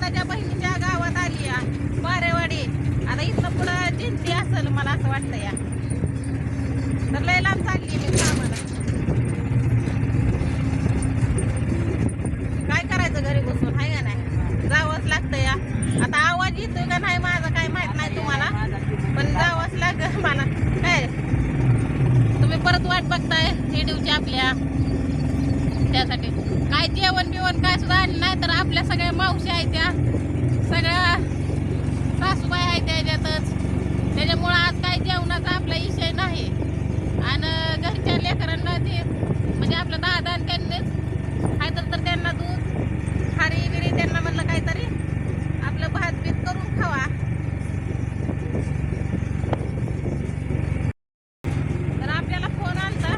दादाच्या बहिणीच्या गावात आली या बारेवाडी. आता इथनं पुढं जिंती असेल मला असं वाटतं या. तर लय लांब चालली मी कामाला. काय करायचं घरी बसून, हाय का नाही? जावंच लागतं या. आता आवाज येतोय का नाही माझा काय माहित नाही तुम्हाला, पण जावंच लागतं मला. काय तुम्ही परत वाट बघताय व्हिडिओची आपल्या, त्यासाठी काय जेवण बिवण काय सुद्धा आणलं नाही. तर आपल्या सगळ्या मावशी आहेत त्या, सगळ्या सासूबाई आहेत त्याच्यातच. त्याच्यामुळं आज काय जेवणाचा आपला विषय नाही. आणि घरच्या लेकरांना ते म्हणजे आपलं दादा आणि त्यांनीच काय तर त्यांना दूध खारी बिरी त्यांना म्हणलं काहीतरी आपलं भात बीत करून खावा. तर आपल्याला फोन आलता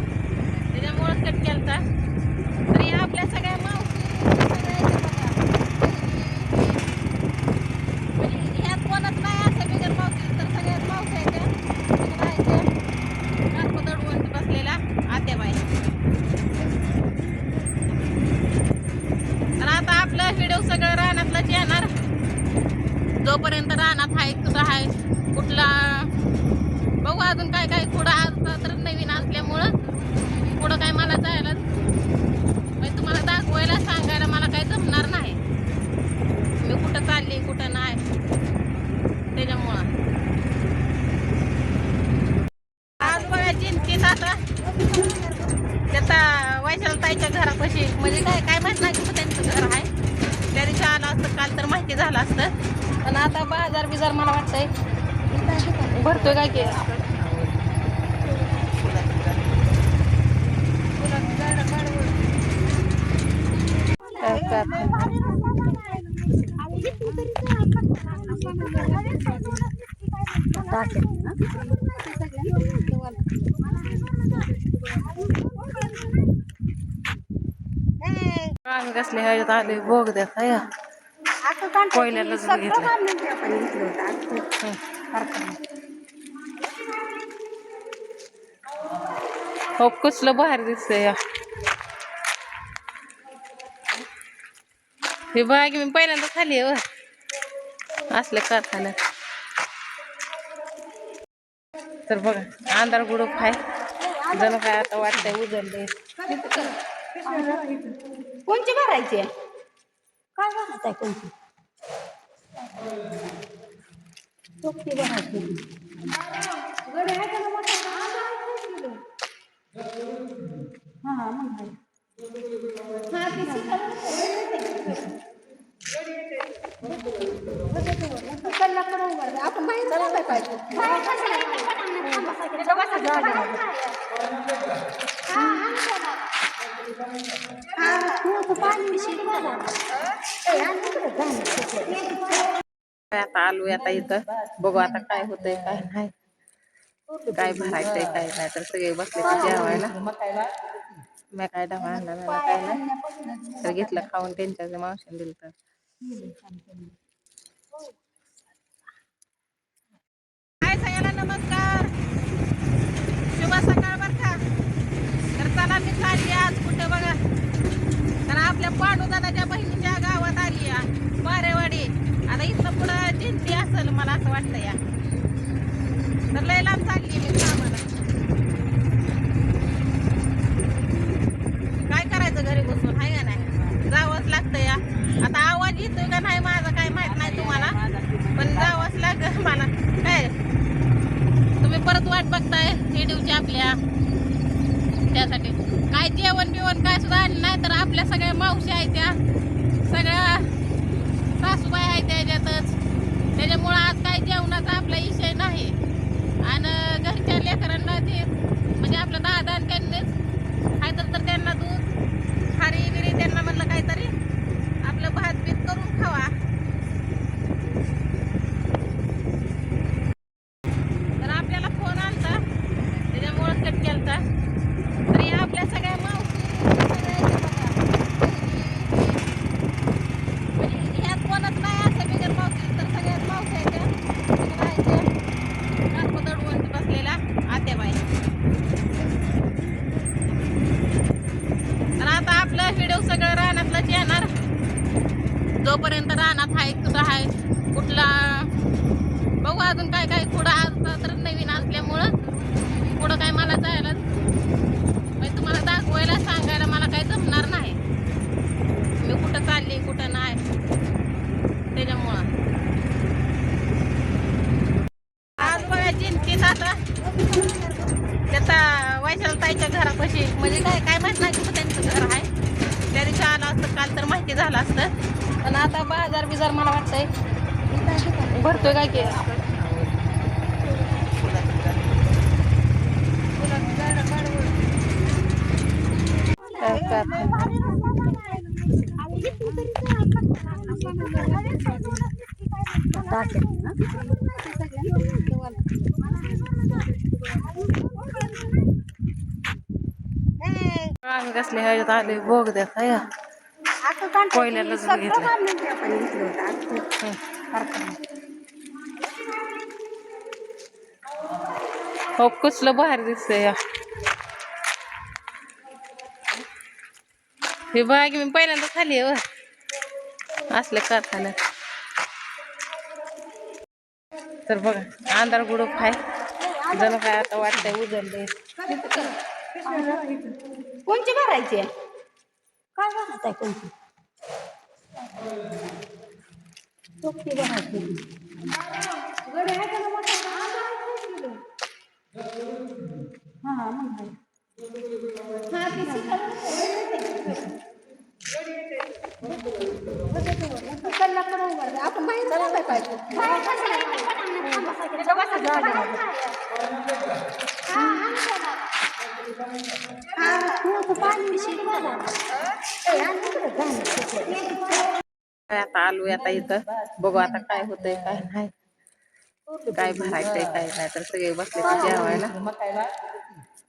त्याच्यामुळं कट केलता. तरी आपल्या सगळ्या मावशी सगळ्या म्हणजे ह्यात कोणच नाही असं बिगर मावशी, तर सगळ्यात मावशी आहेत त्या. दडवून बसलेला आत्याबाई. तर आता आपलं व्हिडिओ सगळं रानातलंच येणार. जोपर्यंत रानात आहे कुठं आहे कुठला बघू अजून काय काय पुढं. आज तर नवीन असल्यामुळं पुढं काय मला जायला म्हणजे तुम्हाला दाखवायला सांगायला मला काही जमणार नाही. मी कुठं चालली कुठं नाही त्याच्यामुळं. आज बघा जिंतीत आता त्याचा वैशालताईच्या घरापाशी म्हणजे काय काय माहित नाही कुठं त्यांचं घर आहे. त्या दिवशी आलं असतं काल तर माहिती झालं असतं. पण आता बाजार बिजार मला वाटतंय भरतोय काय की. आम्ही कसले ह्याच्यात आले भोग द्या काय पहिल्यालाच बघितलं. हो कसलं बाहेर दिसतंय या. हे बघा की मी पहिल्यांदा खाली आहे असले कारखान्यात. तर बघा अंधार गुडूप आहे जण काय आता वाटतंय उजळले. कोणची भरायची काय भरायचं आहे कोणची चोखी भरायची हा मग आपण माहिती झालं पाहिजे. आता आलो आता इथं बघू आता काय होतंय काय नाही, काय भरायचंय काय नाही. तर सगळे बसले ते जेवायला. मी काय डबा आणला नाही काय नाही तर घेतलं खाऊन त्यांच्या मावशीने दिलं. तर हाय सगळ्यांना नमस्कार, शुभ सकाळ बर का. तर चला मी चालली आज कुठे बघा, तर आपल्या पांडुदादाच्या बहिणीच्या गावात आली या बारेवाडी. आता इथनं पुढं जिंती असेल मला असं वाटतं या. तर लय लांब चालली मी कामाला. काय करायचं घरी बसून, हाय का नाही? जावंच लागतं या. आता आवाज येतोय का नाही माझा काय माहित नाही तुम्हाला, पण जावंच लागतं मला. काय तुम्ही परत वाट बघताय व्हिडिओची आपल्या, त्यासाठी काय जेवण बिवण काय सुद्धा आणलं नाही. तर आपल्या सगळ्या मावशी आहेत त्या, सगळ्या सासूबाई आहेत त्याच्यातच. त्याच्यामुळं आज काय जेवणाचा आपला विषय नाही. आणि घरच्या लेकरांना ते म्हणजे आपलं दादा आणि त्यांनीच काय तर त्यांना दूध खारी बिरी त्यांना म्हणलं काहीतरी आपलं भात बीत करून खावा. तर आपल्याला फोन आलता त्याच्यामुळं कट केलता. तरी आपल्या सगळ्या मावशी म्हणजे ह्यात कोणच नाही असं बिगर मावशी, तर सगळ्यात मावशी आहेत त्या. दडवून बसलेला आत्याबाई. तर आता आपलं व्हिडिओ सगळं रानातलंच येणार. जोपर्यंत रानात आहे कुठं आहे कुठला बघू अजून काय काय पुढं आता तर नवीन असल्यामुळं पुढं काय मला जायला म्हणजे तुम्हाला दाखवायला सांगायला मला काही जमणार नाही मी कुठं चालली कुठं नाही त्याच्यामुळं आज बघा जिंकीत आता त्याचा वैशालताईच्या घरापाशी म्हणजे काय काय माहित नाही कुठं त्यांचं घर आहे त्या दिवशी आलं असतं काल तर माहिती झालं असतं पण आता बाजार बिजार मला वाटतंय भरतोय काय की आम्ही कसले ह्याच्यात आले भोग द्या काय पहिल्यालाच बघितलं हो कसलं बाहेर दिसतंय या हे बघा की मी पहिल्यांदा खाली आहे असल्या कारखान्यात तर बघा अंधार गुडूप आहे जण काय आता वाटतंय उजळले कोणची भरायची काय भरत आहे कोणची चोपटी भरायची हा मग आपण माहिती पाहिजे आता आलो आता इथं बघू आता काय होतंय काय नाही काय भरायचंय काय नाही तर सगळे बसले ते जेवायला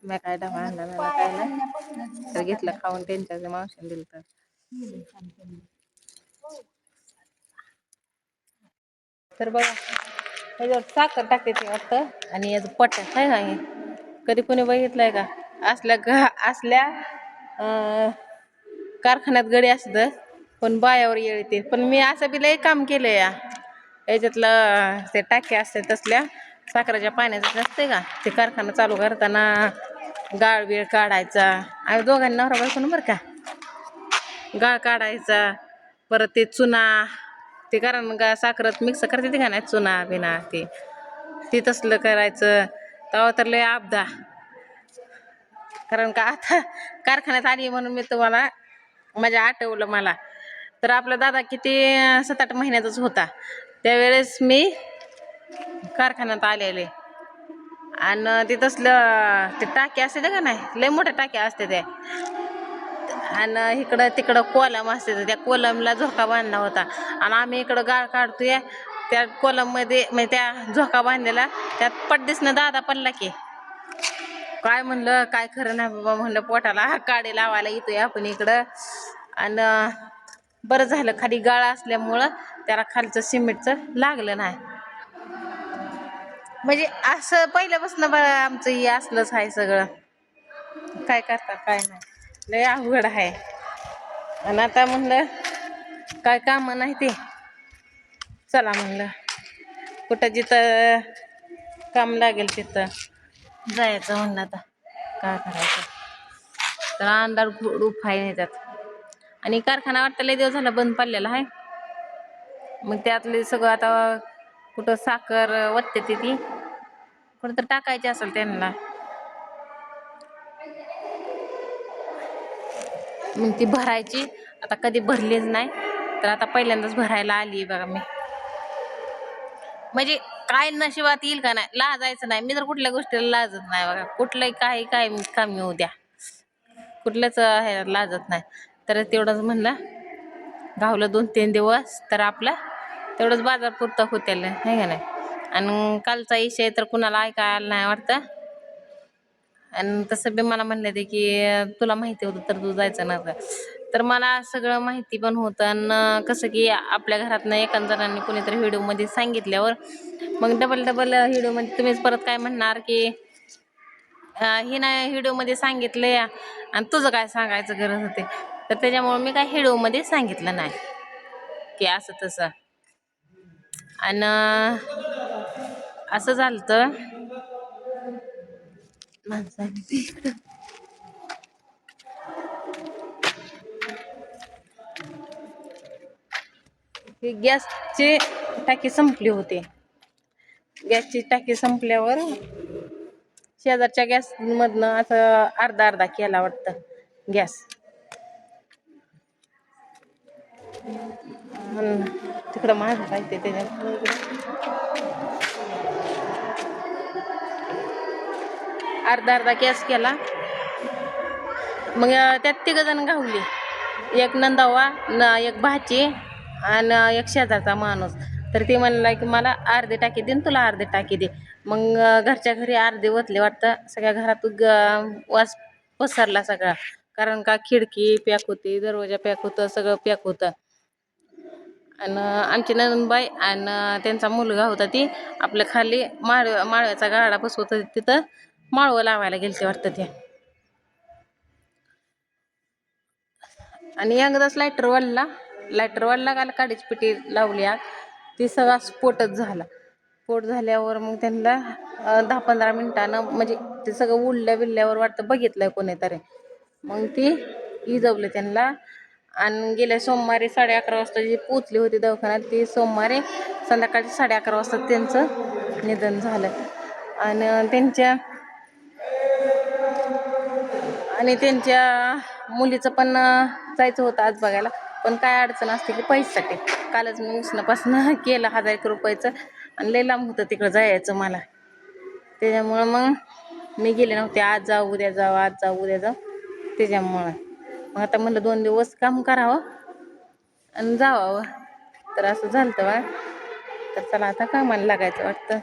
मी काय डबा आणला नाही काय नाही तर घेतलं खाऊन त्यांच्या मावशीने दिलं तर बघा ह्याच्यावर साखर टाकते ते वाटतं आणि याचं पट्ट्या काय नाही कधी कोणी बघितलंय का असल्या कारखान्यात गडी असतं पण बायावर येते पण मी असं बी लय काम केलं या याच्यातलं ते टाके असते तसल्या साखरेच्या पाण्याचं नसते का ते कारखाना चालू करताना गाळ बीळ काढायचा आम्ही दोघांनी नवरा बायकोनं बरं का गाळ काढायचा परत ते चुना ते कारण साखरत मिक्स करते ते का नाही चुना बिना ते तसलं करायचं तेव्हा तर लय आपदा कारण का आता कारखान्यात आली म्हणून मी तुम्हाला माझ्या आठवलं मला तर आपला दादा किती 7-8 महिन्याचाच होता त्यावेळेस मी कारखान्यात आलेले आणि ते तसलं ते टाके असते का नाही लय मोठ्या टाक्या असते त्या आणि इकडं तिकडं कोलम असते त्या कोलमला झोका बांधला होता आणि आम्ही इकडं गाळ काढतोय त्या कोलममध्ये म्हणजे त्या झोका बांधलेला त्यात पड्डीसनं दादा पडला की काय म्हणलं काय खरं नाही बाबा म्हणलं पोटाला काडे लावायला येतोय आपण इकडं आणि बरं झालं खाली गाळ असल्यामुळं त्याला खालचं सिमेंटचं लागलं नाही म्हणजे असं पहिल्यापासून बरं आमचं हे असलंच आहे सगळं काय करतात काय नाही लय अवघड आहे आणि आता म्हणलं काय काम नाही ते चला म्हणलं कुठं जिथं काम लागेल तिथं जायचं म्हणलं आता काय करायचं तर अंधार खूप आहे ह्याच्यात आणि कारखाना वाटतं लय दिवस झाला बंद पडलेला आहे मग त्यातले सगळं आता कुठं साखर वत्ते ती कुठं तर टाकायची असेल त्यांना मग ती भरायची आता कधी भरलीच नाही तर आता पहिल्यांदाच भरायला आली बघा मी म्हणजे काय नशिबात येईल का नाही लाजायचं नाही मी तर कुठल्या गोष्टीला लाजत नाही बघा कुठलंही काही काय काम येऊ द्या कुठल्याच हे लाजत नाही तर तेवढंच म्हणलं गावलं 2-3 दिवस तर आपलं तेवढंच बाजार पुरतं होतेल आहे का नाही आणि कालचा विषय तर कुणाला ऐकायला नाही वाटतं आणि तसं बी मला म्हणले ते की तुला माहिती होतं तर तू जायचं नव्हतं तर मला सगळं माहिती पण होतं आणि कसं की आपल्या घरातनं एकाच जणांनी कोणीतरी व्हिडिओमध्ये सांगितल्यावर मग डबल व्हिडिओमध्ये तुम्हीच परत काय म्हणणार की हे नाही व्हिडिओमध्ये सांगितलं आणि तुझं काय सांगायचं गरज होते तर त्याच्यामुळे मी काय व्हिडिओमध्ये सांगितलं नाही की असं तसं. आणि असं झालत ही गॅसची टाकी संपली होती. गॅसची टाकी संपल्यावर शेजारच्या गॅस मधनं असं अर्धा अर्धा केला वाटतं गॅस. तिकडं माझं पाहिजे त्याच्यात अर्धा अर्धा गॅस केला. मग त्यात 3 जण गावली. एक नंदावा एक भाची आणि एक शेजारचा माणूस. तर ती म्हणला की मला अर्धी टाकी दे तुला अर्धी टाकी दे. मग घरच्या घरी अर्धे ओतले वाटतं. सगळ्या घरात वास पसरला सगळा. कारण का खिडकी पॅक होती, दरवाजा पॅक होतं, सगळं पॅक होतं. आणि आमची नंदबाई आणि त्यांचा मुलगा होता ती आपल्या खाली माळव्याचा गाडा बसवत होते, तिथं माळवं लावायला गेलते वाटतं ते. आणि एकदाच लायटर वाढला का काडीची पेटी लावली आग. ती सगळा स्फोटच झाला. स्फोट झाल्यावर मग त्यांना 10-15 मिनिटानं म्हणजे ते सगळं उडल्या बिल्ल्यावर वाटतं बघितलंय कोणीतरी. मग ती इजवलं त्यांना. आणि गेल्या सोमवारी 11:30 वाजता जी पोचली होती दवाखान्यात, ती सोमवारी संध्याकाळी 11:30 वाजता त्यांचं निधन झालं. आणि त्यांच्या मुलीचं पण जायचं होतं आज बघायला. पण काय अडचण असते की पैशासाठी. कालच मी उसनापासनं केलं 1000 रुपयाचं आणि लय लांब होतं तिकडं जायचं मला. त्याच्यामुळं मग मी गेले नव्हते. आज जाऊ उद्या जाऊ, आज जाऊ उद्या जाऊ. त्याच्यामुळं मग आता म्हणलं 2 दिवस काम करावं आणि जावावं. तर असं झालं बा. तर चला आता कामाला लागायचं वाटतं.